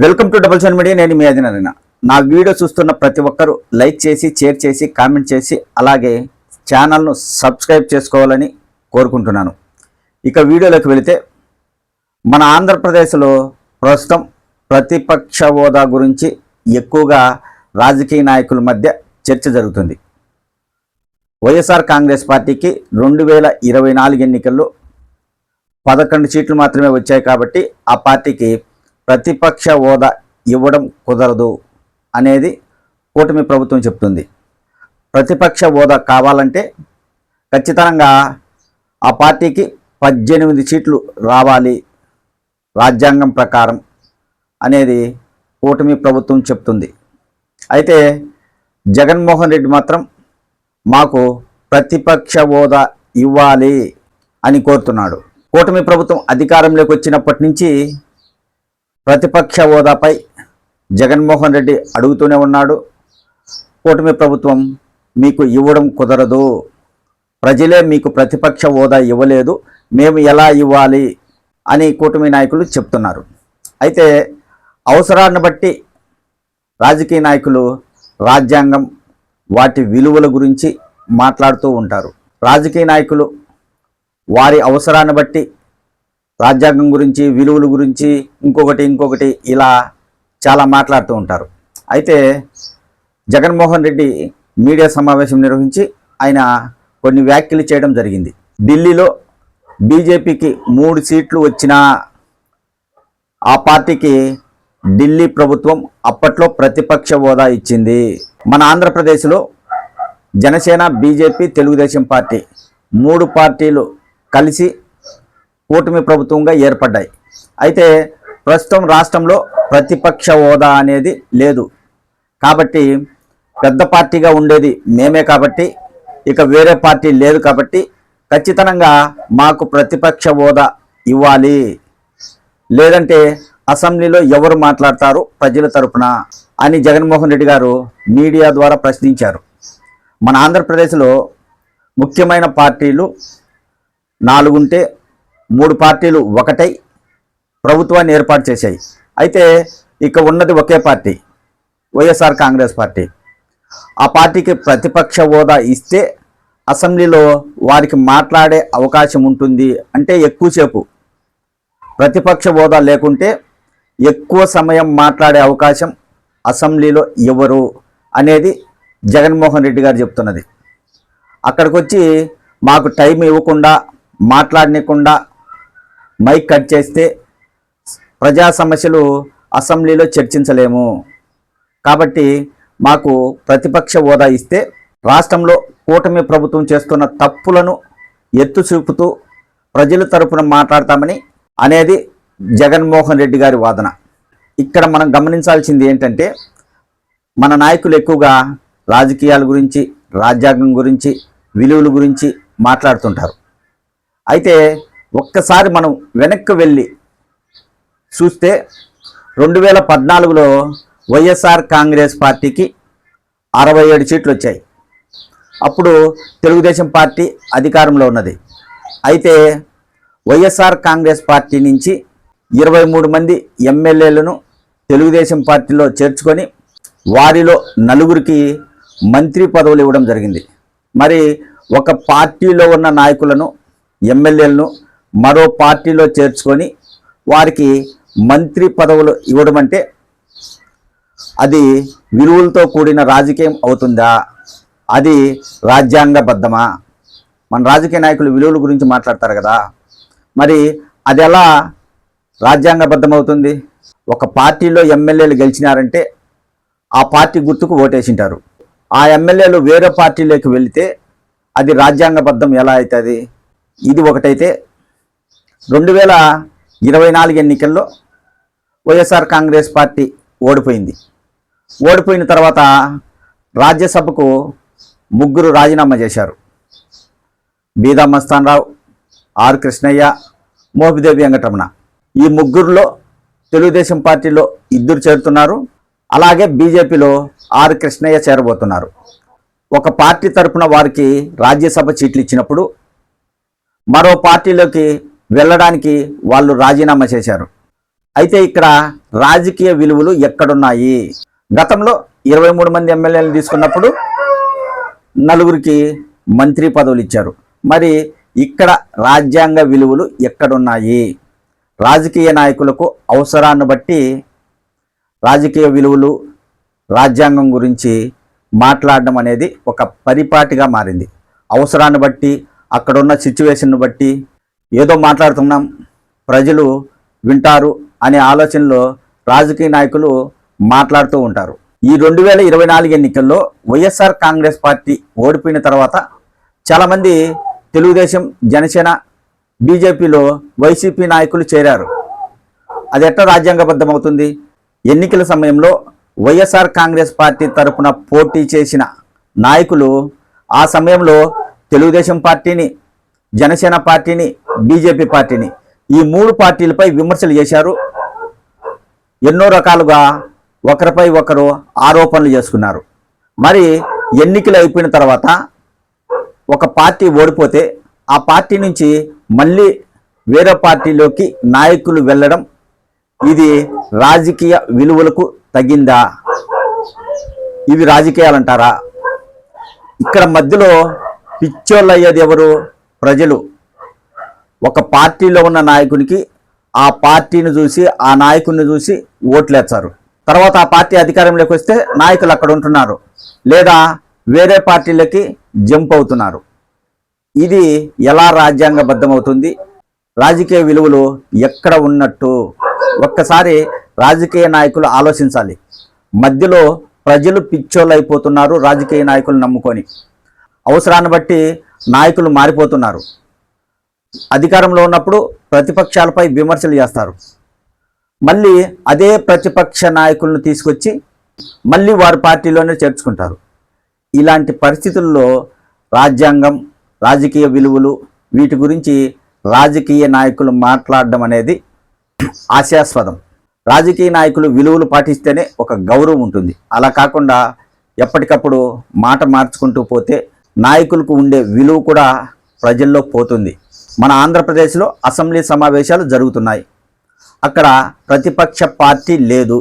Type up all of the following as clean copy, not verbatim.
Welcome to double seven media. నేను మీ అదినరైన నా video చూస్తున్న ప్రతి ఒక్కరూ లైక్ చేసి, షేర్ చేసి, కామెంట్ చేసి, అలాగే ఛానల్ను సబ్స్క్రైబ్ చేసుకోవాలని కోరుకుంటున్నాను. ఇక వీడియోలోకి వెళితే, మన ఆంధ్రప్రదేశ్లో ప్రస్తుతం ప్రతిపక్ష హోదా గురించి ఎక్కువగా రాజకీయ నాయకుల మధ్య చర్చ జరుగుతుంది. వైఎస్ఆర్ కాంగ్రెస్ పార్టీకి 2024 ఎన్నికల్లో 11 సీట్లు మాత్రమే వచ్చాయి కాబట్టి ఆ పార్టీకి ప్రతిపక్ష హోదా ఇవ్వడం కుదరదు అనేది కూటమి ప్రభుత్వం చెప్తుంది. ప్రతిపక్ష హోదా కావాలంటే ఖచ్చితంగా ఆ పార్టీకి 18 సీట్లు రావాలి రాజ్యాంగం ప్రకారం అనేది కూటమి ప్రభుత్వం చెప్తుంది. అయితే జగన్మోహన్ రెడ్డి మాత్రం మాకు ప్రతిపక్ష హోదా ఇవ్వాలి అని కోరుతున్నాడు. కూటమి ప్రభుత్వం అధికారంలోకి వచ్చినప్పటి నుంచి ప్రతిపక్ష హోదాపై జగన్మోహన్ రెడ్డి అడుగుతూనే ఉన్నాడు. కూటమి ప్రభుత్వం మీకు ఇవ్వడం కుదరదు, ప్రజలే మీకు ప్రతిపక్ష హోదా ఇవ్వలేదు, మేము ఎలా ఇవ్వాలి అని కూటమి నాయకులు చెప్తున్నారు. అయితే అవసరాన్ని బట్టి రాజకీయ నాయకులు రాజ్యాంగం వాటి విలువల గురించి మాట్లాడుతూ ఉంటారు. రాజకీయ నాయకులు వారి అవసరాన్ని బట్టి రాజ్యాంగం గురించి, విలువల గురించి, ఇంకొకటి ఇలా చాలా మాట్లాడుతూ ఉంటారు. అయితే జగన్మోహన్ రెడ్డి మీడియా సమావేశం నిర్వహించి ఆయన కొన్ని వ్యాఖ్యలు చేయడం జరిగింది. ఢిల్లీలో బీజేపీకి 3 సీట్లు వచ్చినా ఆ పార్టీకి ఢిల్లీ ప్రభుత్వం అప్పట్లో ప్రతిపక్ష హోదా ఇచ్చింది. మన ఆంధ్రప్రదేశ్లో జనసేన, బీజేపీ, తెలుగుదేశం పార్టీ 3 పార్టీలు కలిసి కూటమి ప్రభుత్వంగా ఏర్పడ్డాయి. అయితే ప్రస్తుతం రాష్ట్రంలో ప్రతిపక్ష హోదా అనేది లేదు కాబట్టి, పెద్ద పార్టీగా ఉండేది మేమే కాబట్టి, ఇక వేరే పార్టీ లేదు కాబట్టి ఖచ్చితంగా మాకు ప్రతిపక్ష హోదా ఇవ్వాలి, లేదంటే అసెంబ్లీలో ఎవరు మాట్లాడతారు ప్రజల తరపున అని జగన్మోహన్ రెడ్డి గారు మీడియా ద్వారా ప్రశ్నించారు. మన ఆంధ్రప్రదేశ్లో ముఖ్యమైన పార్టీలు 4 ఉంటే 3 పార్టీలు ఒకటై ప్రభుత్వాన్ని ఏర్పాటు చేశాయి. అయితే ఇక ఉన్నది ఒకే పార్టీ, వైఎస్ఆర్ కాంగ్రెస్ పార్టీ. ఆ పార్టీకి ప్రతిపక్ష హోదా ఇస్తే అసెంబ్లీలో వారికి మాట్లాడే అవకాశం ఉంటుంది. అంటే ఎక్కువసేపు, ప్రతిపక్ష హోదా లేకుంటే ఎక్కువ సమయం మాట్లాడే అవకాశం అసెంబ్లీలో ఇవ్వరు అనేది జగన్మోహన్ రెడ్డి గారు చెప్తున్నది. అక్కడికి వచ్చి మాకు టైం ఇవ్వకుండా, మాట్లాడనీయకుండా మైక్ కట్ చేస్తే ప్రజా సమస్యలు అసెంబ్లీలో చర్చించలేము. కాబట్టి మాకు ప్రతిపక్ష హోదా ఇస్తే రాష్ట్రంలో కూటమి ప్రభుత్వం చేస్తున్న తప్పులను ఎత్తు చూపుతూ ప్రజల తరపున మాట్లాడతామని అనేది జగన్మోహన్ రెడ్డి గారి వాదన. ఇక్కడ మనం గమనించాల్సింది ఏంటంటే, మన నాయకులు ఎక్కువగా రాజకీయాల గురించి, రాజ్యాంగం గురించి, విలువల గురించి మాట్లాడుతుంటారు. అయితే ఒక్కసారి మనం వెనక్కి వెళ్ళి చూస్తే 2014లో వైఎస్ఆర్ కాంగ్రెస్ పార్టీకి 67 సీట్లు వచ్చాయి. అప్పుడు తెలుగుదేశం పార్టీ అధికారంలో ఉన్నది. అయితే వైఎస్ఆర్ కాంగ్రెస్ పార్టీ నుంచి 23 మంది ఎమ్మెల్యేలను తెలుగుదేశం పార్టీలో చేర్చుకొని వారిలో 4గురికి మంత్రి పదవులు ఇవ్వడం జరిగింది. మరి ఒక పార్టీలో ఉన్న నాయకులను, ఎమ్మెల్యేలను మరో పార్టీలో చేర్చుకొని వారికి మంత్రి పదవులు ఇవ్వడం అంటే అది విలువలతో కూడిన రాజకీయం అవుతుందా? అది రాజ్యాంగబద్ధమా? మన రాజకీయ నాయకులు విలువల గురించి మాట్లాడతారు కదా, మరి అది ఎలా రాజ్యాంగబద్ధం అవుతుంది? ఒక పార్టీలో ఎమ్మెల్యేలు గెలిచినారంటే ఆ పార్టీ గుర్తుకు ఓటేసింటారు. ఆ ఎమ్మెల్యేలు వేరే పార్టీలోకి వెళితే అది రాజ్యాంగబద్ధం ఎలా అవుతుంది? ఇది ఒకటైతే 2024 ఎన్నికల్లో వైఎస్ఆర్ కాంగ్రెస్ పార్టీ ఓడిపోయింది. ఓడిపోయిన తర్వాత రాజ్యసభకు 3 రాజీనామా చేశారు. బీదా మస్తాన్ రావు, ఆర్ కృష్ణయ్య, మోపిదేవి వెంకటరమణ. ఈ 3లో తెలుగుదేశం పార్టీలో 2 చేరుతున్నారు. అలాగే బీజేపీలో ఆర్ కృష్ణయ్య చేరబోతున్నారు. ఒక పార్టీ తరపున వారికి రాజ్యసభ సీట్లు ఇచ్చినప్పుడు మరో పార్టీలోకి వెళ్ళడానికి వాళ్ళు రాజీనామా చేశారు. అయితే ఇక్కడ రాజకీయ విలువలు ఎక్కడున్నాయి? గతంలో 23 మంది ఎమ్మెల్యేలు తీసుకున్నప్పుడు నలుగురికి మంత్రి పదవులు ఇచ్చారు. మరి ఇక్కడ రాజ్యాంగ విలువలు ఎక్కడున్నాయి? రాజకీయ నాయకులకు అవసరాన్ని బట్టి రాజకీయ విలువలు, రాజ్యాంగం గురించి మాట్లాడడం అనేది ఒక పరిపాటిగా మారింది. అవసరాన్ని బట్టి, అక్కడున్న సిచ్యువేషన్ను బట్టి ఏదో మాట్లాడుతున్నాం, ప్రజలు వింటారు అనే ఆలోచనలో రాజకీయ నాయకులు మాట్లాడుతూ ఉంటారు. ఈ 2024 ఎన్నికల్లో వైఎస్ఆర్ కాంగ్రెస్ పార్టీ ఓడిపోయిన తర్వాత చాలామంది తెలుగుదేశం, జనసేన, బీజేపీలో వైసీపీ నాయకులు చేరారు. అది ఎట్లా రాజ్యాంగబద్ధమవుతుంది? ఎన్నికల సమయంలో వైఎస్ఆర్ కాంగ్రెస్ పార్టీ తరపున పోటీ చేసిన నాయకులు ఆ సమయంలో తెలుగుదేశం పార్టీని, జనసేన పార్టీని, బీజేపీ పార్టీని, ఈ 3 పార్టీలపై విమర్శలు చేశారు. ఎన్నో రకాలుగా ఒకరిపై ఒకరు ఆరోపణలు చేసుకున్నారు. మరి ఎన్నికలు అయిపోయిన తర్వాత ఒక పార్టీ ఓడిపోతే ఆ పార్టీ నుంచి మళ్ళీ వేరే పార్టీలోకి నాయకులు వెళ్ళడం, ఇది రాజకీయ విలువలకు తగిందా? ఇవి రాజకీయాలు అంటారా? ఇక్కడ మధ్యలో పిచ్చోళ్ళు అయ్యేది ఎవరు? ప్రజలు. ఒక పార్టీలో ఉన్న నాయకునికి, ఆ పార్టీని చూసి, ఆ నాయకుడిని చూసి ఓట్లేస్తారు. తర్వాత ఆ పార్టీ అధికారంలోకి వస్తే నాయకులు అక్కడ ఉంటున్నారు, లేదా వేరే పార్టీలకి జంప్ అవుతున్నారు. ఇది ఎలా రాజ్యాంగబద్ధమవుతుంది? రాజకీయ విలువలు ఎక్కడ ఉన్నట్టు? ఒక్కసారి రాజకీయ నాయకులు ఆలోచించాలి. మధ్యలో ప్రజలు పిచ్చోళ్ళు అయిపోతున్నారు రాజకీయ నాయకులు నమ్ముకొని. అవసరాన్ని బట్టి నాయకులు మారిపోతున్నారు. అధికారంలో ఉన్నప్పుడు ప్రతిపక్షాలపై విమర్శలు చేస్తారు. మళ్ళీ అదే ప్రతిపక్ష నాయకులను తీసుకొచ్చి మళ్ళీ వారి పార్టీలోనే చేర్చుకుంటారు. ఇలాంటి పరిస్థితుల్లో రాజ్యాంగం, రాజకీయ విలువలు, వీటి గురించి రాజకీయ నాయకులు మాట్లాడడం అనేది హాస్యాస్పదం. రాజకీయ నాయకులు విలువలు పాటిస్తేనే ఒక గౌరవం ఉంటుంది. అలా కాకుండా ఎప్పటికప్పుడు మాట మార్చుకుంటూ పోతే నాయకులకు ఉండే విలువ కూడా ప్రజల్లో పోతుంది. మన ఆంధ్రప్రదేశ్లో అసెంబ్లీ సమావేశాలు జరుగుతున్నాయి. అక్కడ ప్రతిపక్ష పార్టీ లేదు.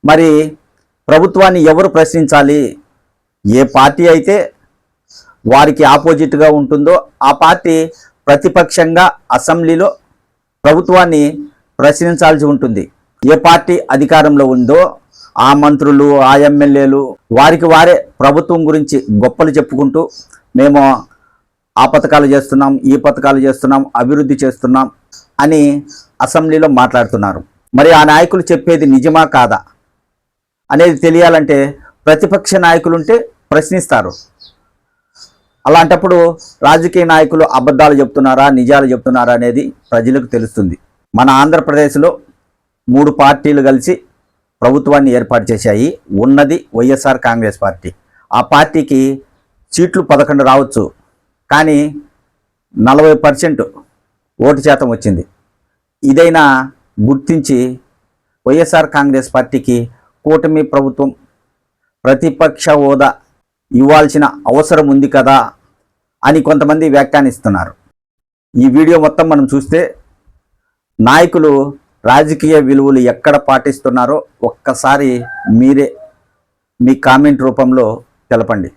మరి ప్రభుత్వాన్ని ఎవరు ప్రశ్నించాలి? ఏ పార్టీ అయితే వారికి ఆపోజిట్గా ఉంటుందో ఆ పార్టీ ప్రతిపక్షంగా అసెంబ్లీలో ప్రభుత్వాన్ని ప్రశ్నించాల్సి ఉంటుంది. ఏ పార్టీ అధికారంలో ఉందో ఆ మంత్రులు, ఆ ఎమ్మెల్యేలు వారికి వారే ప్రభుత్వం గురించి గొప్పలు చెప్పుకుంటూ మేము ఆ పథకాలు చేస్తున్నాం, ఈ పథకాలు చేస్తున్నాం, అభివృద్ధి చేస్తున్నాం అని అసెంబ్లీలో మాట్లాడుతున్నారు. మరి ఆ నాయకులు చెప్పేది నిజమా కాదా అనేది తెలియాలంటే ప్రతిపక్ష నాయకులుంటే ప్రశ్నిస్తారు. అలాంటప్పుడు రాజకీయ నాయకులు అబద్ధాలు చెప్తున్నారా, నిజాలు చెప్తున్నారా అనేది ప్రజలకు తెలుస్తుంది. మన ఆంధ్రప్రదేశ్లో 3 పార్టీలు కలిసి ప్రభుత్వాన్ని ఏర్పాటు చేశాయి. ఉన్నది వైఎస్ఆర్ కాంగ్రెస్ పార్టీ. ఆ పార్టీకి సీట్లు 11 రావచ్చు, కానీ 40% ఓటు శాతం వచ్చింది. ఇదైనా గుర్తించి వైఎస్ఆర్ కాంగ్రెస్ పార్టీకి కూటమి ప్రభుత్వం ప్రతిపక్ష హోదా ఇవ్వాల్సిన అవసరం ఉంది కదా అని కొంతమంది వ్యాఖ్యానిస్తున్నారు. ఈ వీడియో మొత్తం మనం చూస్తే నాయకులు రాజకీయ విలువలు ఎక్కడ పాటిస్తున్నారో ఒక్కసారి మీరే మీ కామెంట్ రూపంలో తెలపండి.